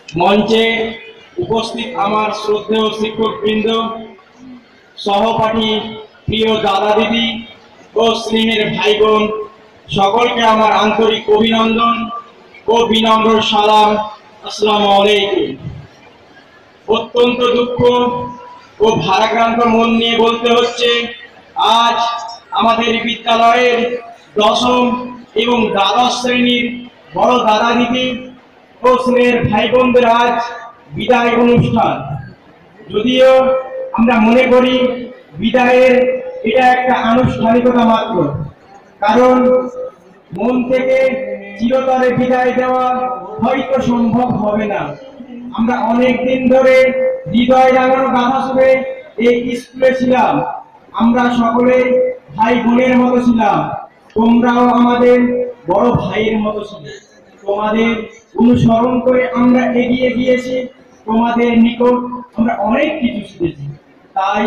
মঞ্চে উপস্থিত আমার শ্রদ্ধেয় শিক্ষকবৃন্দ, সহপাঠী, প্রিয় দাদা দিদি ও স্নেহের ভাই বোন, সকলকে আমার আন্তরিক অভিনন্দন ও বিনম্র সালাম। আসসালামু আলাইকুম। অত্যন্ত দুঃখ ও ভারাক্রান্ত মন নিয়ে বলতে হচ্ছে, আজ আমাদের বিদ্যালয়ের দশম এবং দ্বাদশ শ্রেণীর বড় দাদা দিদি ও স্নেহের ভাই বোনদের আজ বিদায় অনুষ্ঠান। যদিও আমরা মনে করি বিদায়ের এটা একটা আনুষ্ঠানিকতা মাত্র, কারণ মন থেকে চিরতরে বিদায় দেওয়া হয়তো সম্ভব হবে না। আমরা অনেক দিন ধরে হৃদয় রাঙানো গাথা শুনে এই স্কুলে ছিলাম। আমরা সকলে ভাই বোনের মতো ছিলাম। তোমরাও আমাদের বড় ভাইয়ের মতো ছিলে। তোমাদের অনুসরণ করে আমরা এগিয়ে গিয়েছি। তোমাদের নিকট আমরা অনেক কিছু শিখেছি। তাই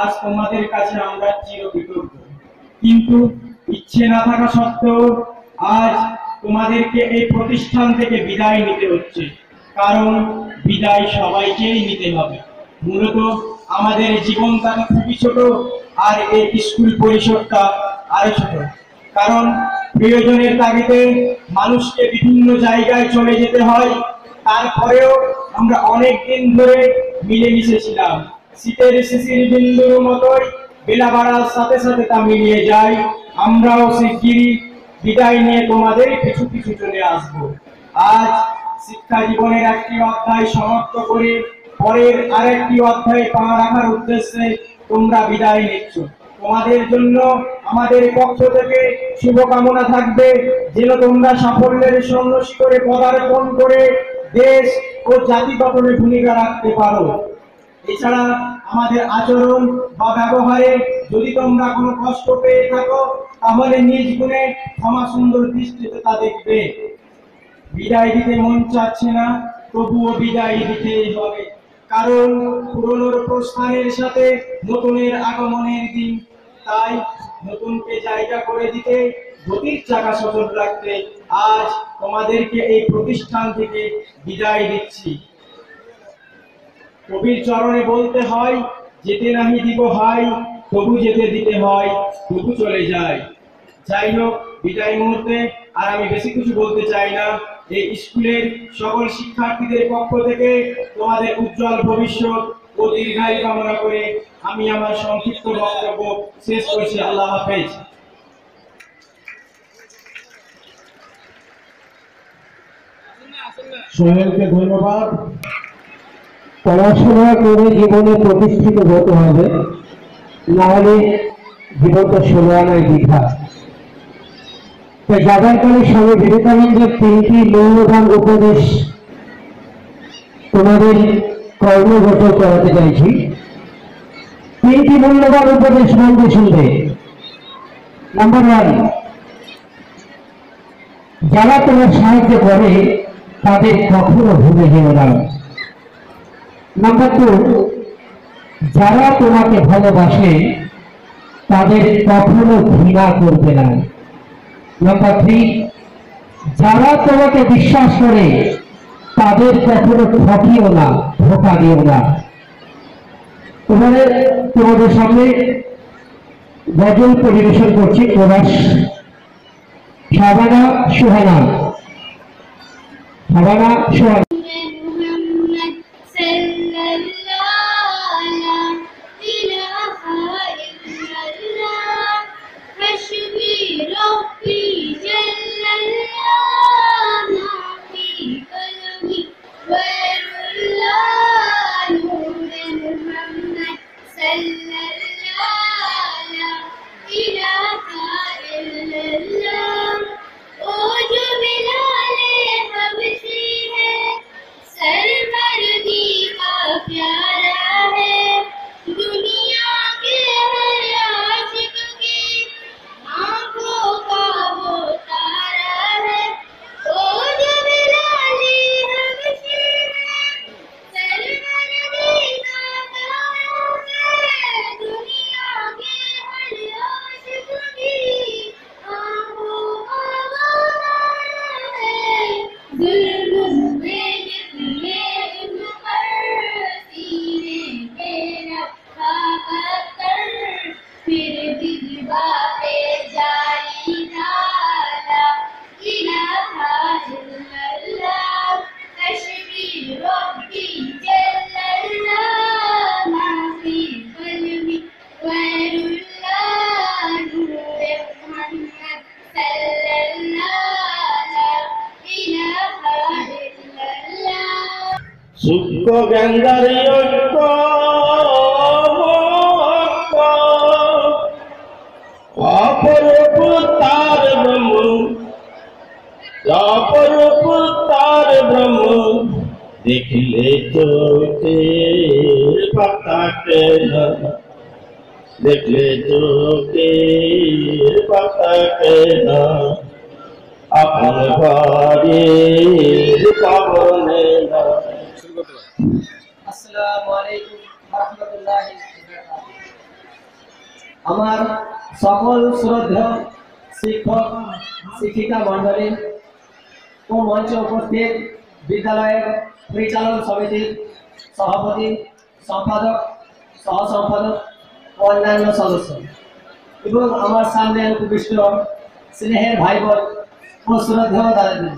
আজ তোমাদের কাছে আমরা চিরকৃতজ্ঞ। কিন্তু ইচ্ছে না থাকা সত্ত্বেও আজ তোমাদেরকে এই প্রতিষ্ঠান থেকে বিদায় নিতে হচ্ছে, কারণ বিদায় সবাইকেই নিতে হবে। মূলত আমাদের জীবনটা খুবই ছোট, আর এই স্কুল পরিসরটা আরো ছোট। কারণ প্রয়োজনের তাগিদে মানুষকে বিভিন্ন জায়গায় চলে যেতে হয়। তারপরেও আমরা অনেক দিন ধরে মিলেমিশে ছিলাম। শীতের শিশির বিন্দুর মতোই বেলা বাড়ার সাথে সাথে তা মিলিয়ে যায়। আমরাও শিগগিরই বিদায় নিয়ে তোমাদের কিছু কিছু চলে আসব। আজ শিক্ষা জীবনের একটি অধ্যায় সমাপ্ত করে পরের আরেকটি অধ্যায়ে পা রাখার উদ্দেশ্যে তোমরা বিদায় নিচ্ছ। তোমাদের জন্য আমাদের পক্ষ থেকে শুভকামনা থাকবে, যেন তোমরা সাফল্যের স্বর্ণ শিখরে পদার্পণ করে দেশ ও জাতি গঠনে ভূমিকা রাখতে পারো। এছাড়া আমাদের আচরণ বা ব্যবহারে যদি তোমরা কোনো কষ্ট পেয়ে থাকো, তাহলে নিজ গুণে ক্ষমা সুন্দর দৃষ্টিতে তা দেখবে। বিদায় দিতে মন চাচ্ছে না, তবুও বিদায় দিতেই হবে, কারণ পুরনোর প্রস্থানের সাথে নতুনের আগমনের দিন। তাই নতুনকে জায়গা করে দিতে, গতির চাকা সচল রাখতে আজ তোমাদেরকে এই প্রতিষ্ঠান থেকে বিদায় দিচ্ছি। কবির চরণে বলতে হয়, যেতে নাহি দিব হাই, তবু যেতে দিতে হয়, তবু চলে যায়। যাই হোক, বিদায় মুহূর্তে আর আমি বেশি কিছু বলতে চাই না। এই স্কুলের সকল শিক্ষার্থীদের পক্ষ থেকে তোমাদের উজ্জ্বল ভবিষ্যৎ ও দীর্ঘায়ু কামনা করে আমি আমার সংক্ষিপ্ত বক্তব্য শেষ করছি। আল্লাহ হাফেজ। সোহেলকে ধন্যবাদ। পড়াশোনা করে জীবনে প্রতিষ্ঠিত হতে হবে, না হলে জীবনটা ষোলো আনায় দীঘা। যাদারকালী স্বামী বিবেকানন্দের তিনটি মূল্যবান উপদেশ তোমাদের কর্মগত করাতে চাইছি। তিনটি মূল্যবান উপদেশ বলতে শুনবে। নাম্বার 1, যারা তোমার সাহায্য করে তাদের কখনো ভুলে যেও না। নাম্বার 2, যারা তোমাকে ভালোবাসে তাদের কখনো ঘৃণা করবে না। নাম্বার 3, যারা তোমাকে বিশ্বাস করে তাদের কখনো ঠকিও না, ধোঁকা দিও না। তোমাদের সামনে গজল পরিবেশন করছি কোরাস শাবানা সুহানা। শাবানা সুহানা। সূক্ষ্ম জ্ঞানদারি ঐক্য অপরূপ তার ব্রহ্ম, অপরূপ তার ব্রহ্ম, দেখলে চোখে পাতাকে না, দেখলে চোখে পাতাকে না, আপন ঘরের পাবনে না। আসসালামু আলাইকুম ওয়া রাহমাতুল্লাহি ওয়া বারাকাতুহু। আমার সকল শ্রদ্ধেয় শিক্ষক শিক্ষিকা মণ্ডলী ও মঞ্চে উপস্থিত বিদ্যালয়ের পরিচালন সমিতির সভাপতি, সম্পাদক, সহ সম্পাদক ও অন্যান্য সদস্য এবং আমার সামনে উপবিষ্ট স্নেহের ভাই বোন ও শ্রদ্ধেয় দাদাদি,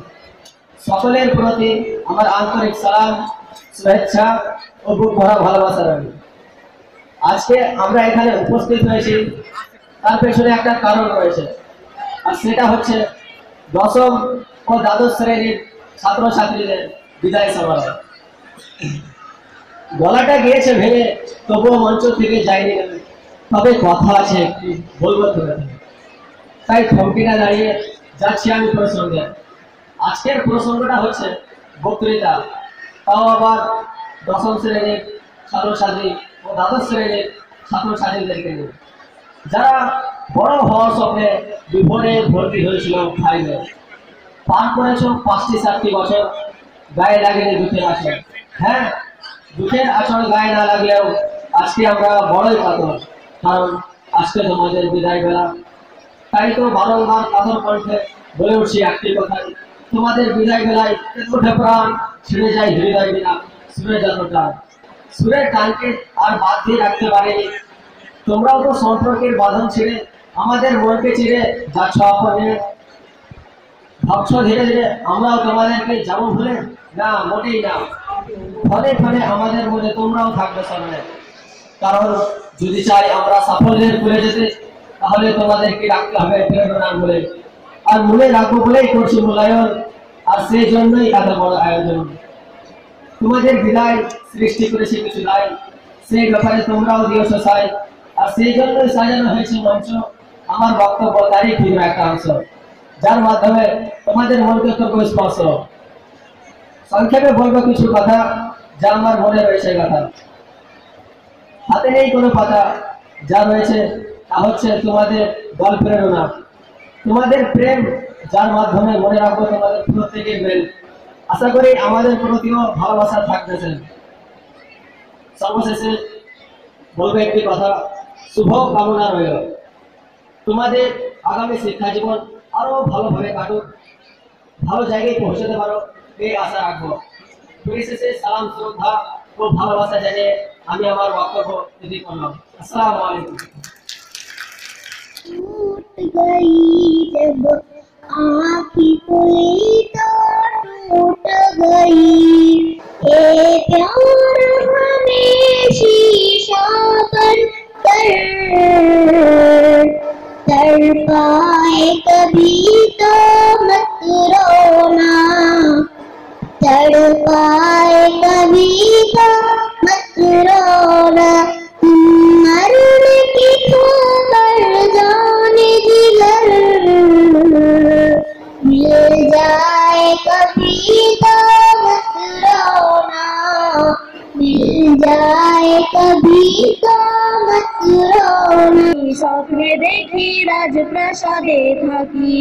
সকলের প্রতি আমার আন্তরিক সালাম, শুভেচ্ছা ও বুক ভরা ভালোবাসা রইল। আজকে আমরা এখানে উপস্থিত হয়েছি, তার পেছনে একটা কারণ রয়েছে, আর সেটা হচ্ছে দশম ও দ্বাদশ শ্রেণীর ছাত্রছাত্রীদের বিদায় সমারোহ। গলাটা গিয়েছে ভেঙে, তবুও মঞ্চ থেকে যায়নি, তবে কথা আছে একটু বলবো তোমাদের, তাই থমকিটা দাঁড়িয়ে যাচ্ছি আমি প্রসঙ্গে। আজকের প্রসঙ্গটা হচ্ছে বক্তৃতা, তাও আবার দশম শ্রেণীর ছাত্রছাত্রী ও দ্বাদশ শ্রেণীর ছাত্রছাত্রীদেরকে নিয়ে, যারা বড় হওয়ার স্বপ্নে বিফলে ভর্তি হয়েছিল ফাইভে, পার করেছ 5টি-7টি বছর, গায়ে লাগেনি দুঃখের আচর। হ্যাঁ, দুঃখের আচর গায়ে না লাগলেও আজকে আমরা বড়ই কাতর, কারণ আজকে তোমাদের বিদায় বেলা। তাই তো বারংবার কাতর কণ্ঠে বলে উঠছি একটি কথাই, তোমাদের বিদায় বেলায় উঠে প্রাণ, ছেড়ে যায় হৃদয় বিনা সুরে যত টান। সুরের টানকে আর বাদ দিয়ে রাখতে পারেনি, তোমরাও তো সম্পর্কের বাঁধন ছিঁড়ে আমাদের মনকে চিড়ে যাচ্ছ আপনে। ভাবছ ধীরে ধীরে আমরাও তোমাদেরকে যাবো ভুলে, না মোটেই না। ফলে ফলে আমাদের মধ্যে তোমরাও থাকবে সামনে, কারণ যদি চাই আমরা সাফল্যের ভুলে যেতে, তাহলে তোমাদেরকে রাখতে হবে প্রেরণার বলে। আর মনে রাখবো বলেই করছি মূল্যায়ন, আর সেই জন্যই এত বড় আয়োজন। তোমাদের বিদায় সৃষ্টি করেছে কিছু দায়, সেই ব্যাপারে তোমরাও দিয়েছো সাই, আর সেই জন্যই সাজানো হয়েছে মঞ্চ। আমার বক্তব্য তারই প্রিয় একটা অংশ, যার মাধ্যমে তোমাদের মনকে করবো স্পর্শ। সংক্ষেপে বলবো কিছু কথা, যা আমার মনে রয়েছে কথা। হাতে নেই কোনো পাতা, যা রয়েছে তা হচ্ছে তোমাদের গল্প প্রেরণা, তোমাদের প্রেম, যার মাধ্যমে মনে রাখবো তোমাদের প্রত্যেকের মেল। আশা করি আমাদের প্রতিও ভালোবাসা থাকতেছে। সর্বশেষে বলবো একটি কথা, শুভ কামনা রইল তোমাদের আগামী শিক্ষা জীবন আরো ভালোভাবে কাটুক, ভালো জায়গায় পৌঁছাতে পারো, এই আশা রাখবো। পরিশেষে সালাম, শ্রদ্ধা ও ভালোবাসা জানিয়ে আমি আমার বক্তব্য শেষ করলাম। আসসালামু আলাইকুম। टूट गई जब आँखी खुली तो टूट गई ये प्यार हमें शीशा बन कर तड़पाए कभी तो मत रोना, तड़पाए कभी तो मत रोना, मरने की खबर जाने जिगर मिल जाए कभी तो मत रोना, मिल जाए कभी तो मत रोना। স্বপ্নে দেখি রাজপ্রাসাদে থাকি,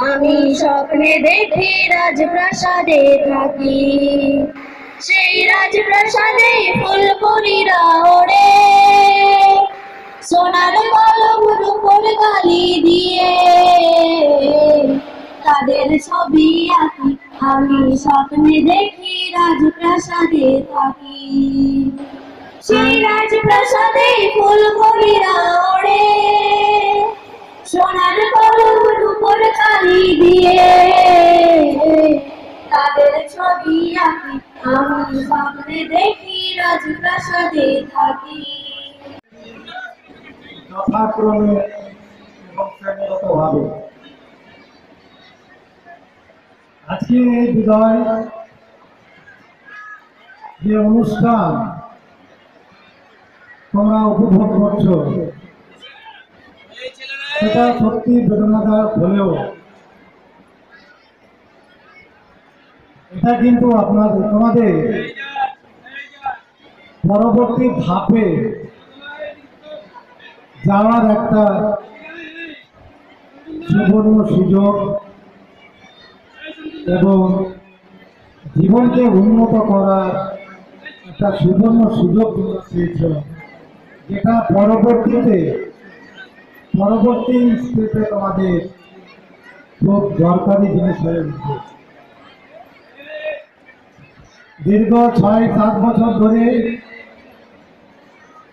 আমি স্বপ্নে দেখি রাজপ্রাসাদে থাকি, সেই রাজপ্রাসাদে ফুলকণিরা ওড়ে, সোনার কলম রূপোর কালি দিয়ে তাদের ছবি আঁকি, আমি স্বপ্নে দেখি রাজপ্রাসাদে থাকি, সেই রাজপ্রাসাদে ফুলকণিরা ওড়ে, সোনার কলম রূপোর কালি দিয়ে তাদের ছবি আঁকি, আমি স্বপ্নে দেখি রাজপ্রাসাদে থাকি। যথাক্রমে এবং শ্রেণীগতভাবে আজকে এই বিদায় যে অনুষ্ঠান তোমরা উপভোগ করছো সেটা সত্যি বেদনাদায়ক হলেও এটা কিন্তু তোমাদের পরবর্তী ধাপে যাওয়ার একটা সুবর্ণ সুযোগ এবং জীবনকে উন্নত করার একটা সুবর্ণ সুযোগ পেয়েছ, যেটা পরবর্তী স্টেপে তোমাদের খুব দরকারি জিনিস হয়ে উঠবে। দীর্ঘ 6-7 বছর ধরে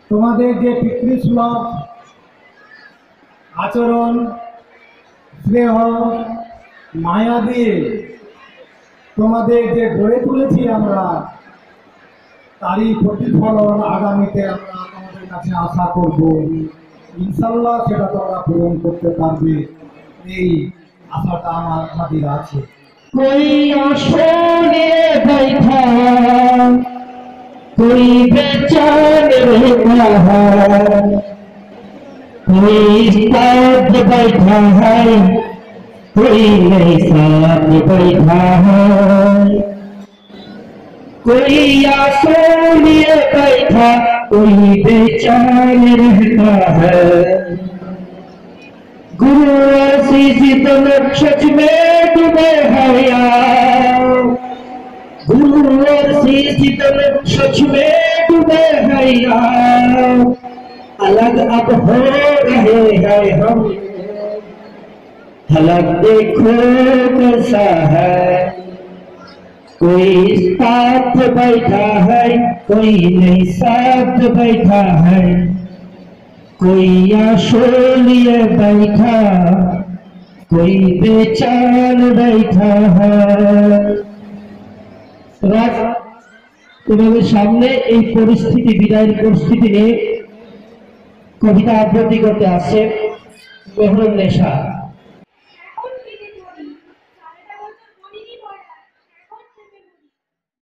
তোমাদের যে পিতৃসুলভ আচরণ, স্নেহ, মায়া দিয়ে তোমাদের যে গড়ে তুলেছি আমরা, তারই প্রতিফলন আগামীতে আমরা তোমাদের কাছে আশা করব। ইনশাল্লাহ সেটা তোমরা পূরণ করতে পারবে, এই আশাটা আমাদের আছে। कोई आशोने बैठा कोई बेचैन रहता है, कोई साथ बैठा है कोई नहीं साथ बैठा है, कोई आशोने बैठा कोई बेचैन रहता है। गुरु आशीष सच में डूबे हरिया, गुरु आशीष सच में डूबे हरिया, अलग अब हो रहे हैं हम, अलग देखो कैसा है। कोई साथ बैठा है कोई नहीं साथ बैठा है, कोई आशो लिए बैठा कोई बेचैन बैठा है। তোমাদের সামনে এই পরিস্থিতি, বিদায়ের পরিস্থিতি নিয়ে কবিতা আবৃত্তি করতে আসছে মেহরুন নেশা।